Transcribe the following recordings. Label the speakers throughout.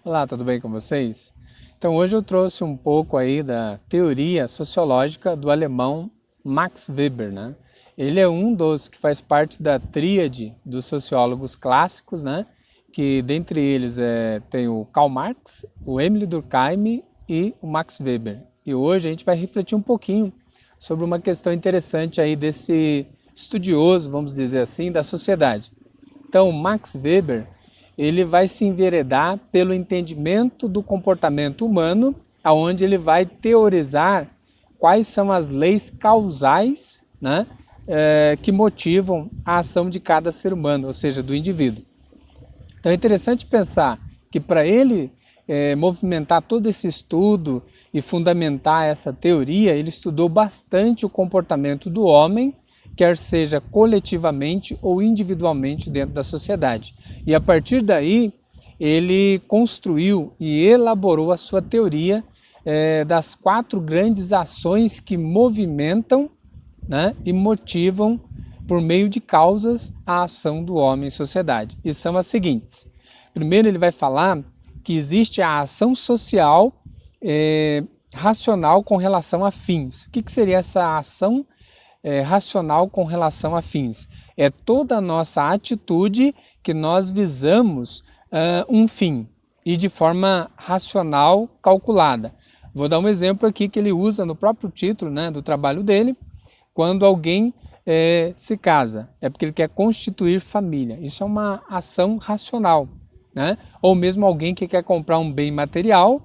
Speaker 1: Olá, tudo bem com vocês? Então hoje eu trouxe um pouco aí da teoria sociológica do alemão Max Weber, né? Ele é um dos que faz parte da tríade dos sociólogos clássicos, né? Que dentre eles tem o Karl Marx, o Emile Durkheim e o Max Weber. E hoje a gente vai refletir um pouquinho sobre uma questão interessante aí desse estudioso, vamos dizer assim, da sociedade. Então, Max Weber, ele vai se enveredar pelo entendimento do comportamento humano, aonde ele vai teorizar quais são as leis causais, né, que motivam a ação de cada ser humano, ou seja, do indivíduo. Então é interessante pensar que para ele movimentar todo esse estudo e fundamentar essa teoria, ele estudou bastante o comportamento do homem, quer seja coletivamente ou individualmente dentro da sociedade. E a partir daí, ele construiu e elaborou a sua teoria das 4 grandes ações que movimentam, né, e motivam, por meio de causas, a ação do homem em sociedade. E são as seguintes. Primeiro, ele vai falar que existe a ação social racional com relação a fins. O que seria essa ação racional com relação a fins? É toda a nossa atitude que nós visamos um fim e de forma racional calculada. Vou dar um exemplo aqui que ele usa no próprio título, né, do trabalho dele. Quando alguém se casa, é porque ele quer constituir família. Isso é uma ação racional, né? Ou mesmo alguém que quer comprar um bem material,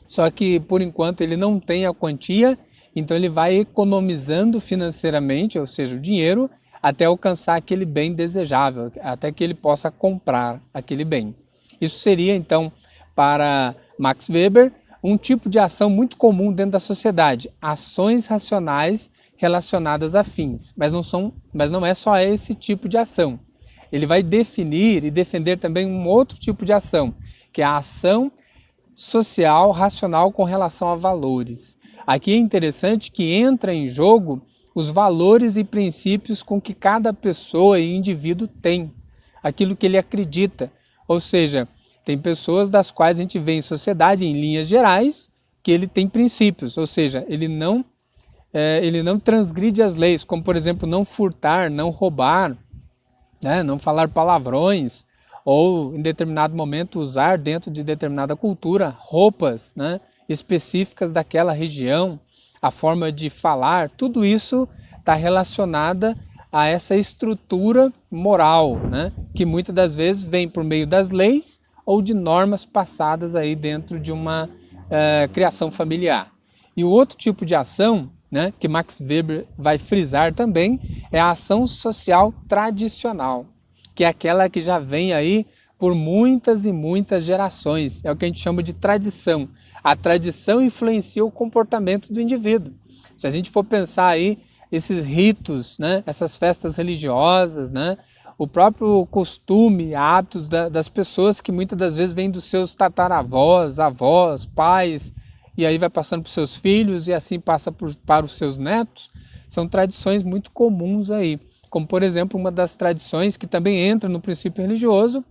Speaker 1: só que por enquanto ele não tem a quantia, então ele vai economizando financeiramente, ou seja, o dinheiro, até alcançar aquele bem desejável, até que ele possa comprar aquele bem. Isso seria então, para Max Weber, um tipo de ação muito comum dentro da sociedade, ações racionais relacionadas a fins, mas não é só esse tipo de ação. Ele vai definir e defender também um outro tipo de ação, que é a ação social racional com relação a valores. Aqui é interessante que entra em jogo os valores e princípios com que cada pessoa e indivíduo tem, aquilo que ele acredita. Ou seja, tem pessoas das quais a gente vê em sociedade, em linhas gerais, que ele tem princípios, ou seja, ele não transgride as leis, como por exemplo não furtar, não roubar, né, não falar palavrões, ou em determinado momento usar dentro de determinada cultura roupas, né, específicas daquela região, a forma de falar, tudo isso está relacionada a essa estrutura moral, né, que muitas das vezes vem por meio das leis ou de normas passadas aí dentro de uma criação familiar. E o outro tipo de ação, né, que Max Weber vai frisar também, é a ação social tradicional, que é aquela que já vem aí por muitas e muitas gerações. É o que a gente chama de tradição. A tradição influencia o comportamento do indivíduo. Se a gente for pensar aí, esses ritos, né, essas festas religiosas, né, o próprio costume, hábitos das pessoas que muitas das vezes vêm dos seus tataravós, avós, pais, e aí vai passando para os seus filhos e assim passa para os seus netos, são tradições muito comuns aí. Como, por exemplo, uma das tradições que também entra no princípio religioso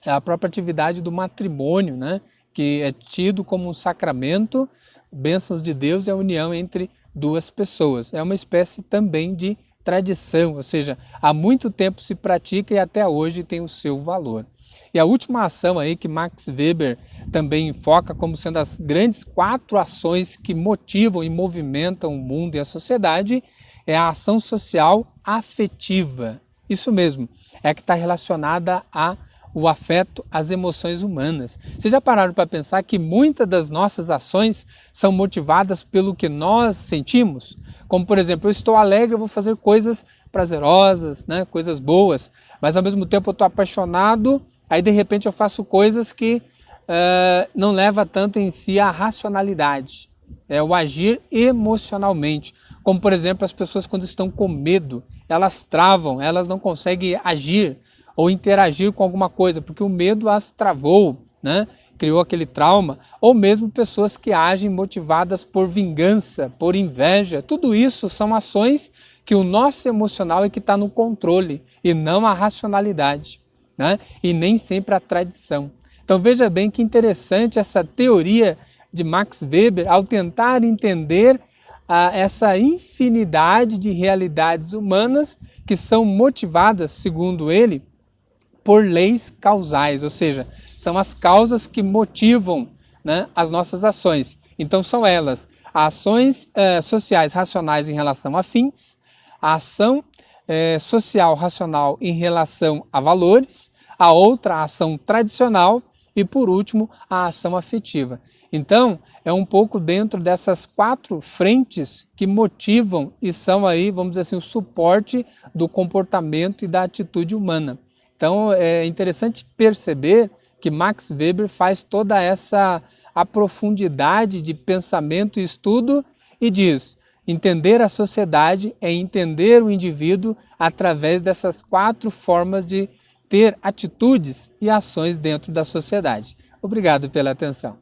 Speaker 1: é a própria atividade do matrimônio, né? Que é tido como um sacramento, bênçãos de Deus e a união entre duas pessoas. É uma espécie também de tradição, ou seja, há muito tempo se pratica e até hoje tem o seu valor. E a última ação aí que Max Weber também enfoca como sendo as grandes 4 ações que motivam e movimentam o mundo e a sociedade é a ação social afetiva. Isso mesmo, é que está relacionada ao afeto, às emoções humanas. Vocês já pararam para pensar que muitas das nossas ações são motivadas pelo que nós sentimos? Como, por exemplo, eu estou alegre, eu vou fazer coisas prazerosas, né? Coisas boas, mas ao mesmo tempo eu estou apaixonado, aí de repente eu faço coisas que não leva tanto em si a racionalidade. É o agir emocionalmente. Como, por exemplo, as pessoas quando estão com medo, elas travam, elas não conseguem agir ou interagir com alguma coisa, porque o medo as travou, né? Criou aquele trauma. Ou mesmo pessoas que agem motivadas por vingança, por inveja. Tudo isso são ações que o nosso emocional é que está no controle e não a racionalidade, né? E nem sempre a tradição. Então veja bem que interessante essa teoria de Max Weber ao tentar entender essa infinidade de realidades humanas que são motivadas, segundo ele, por leis causais, ou seja, são as causas que motivam, né, as nossas ações. Então são elas, ações sociais racionais em relação a fins, a ação social racional em relação a valores, a outra ação tradicional e, por último, a ação afetiva. Então, é um pouco dentro dessas 4 frentes que motivam e são aí, vamos dizer assim, o suporte do comportamento e da atitude humana. Então, é interessante perceber que Max Weber faz toda essa a profundidade de pensamento e estudo e diz: entender a sociedade é entender o indivíduo através dessas 4 formas de ter atitudes e ações dentro da sociedade. Obrigado pela atenção.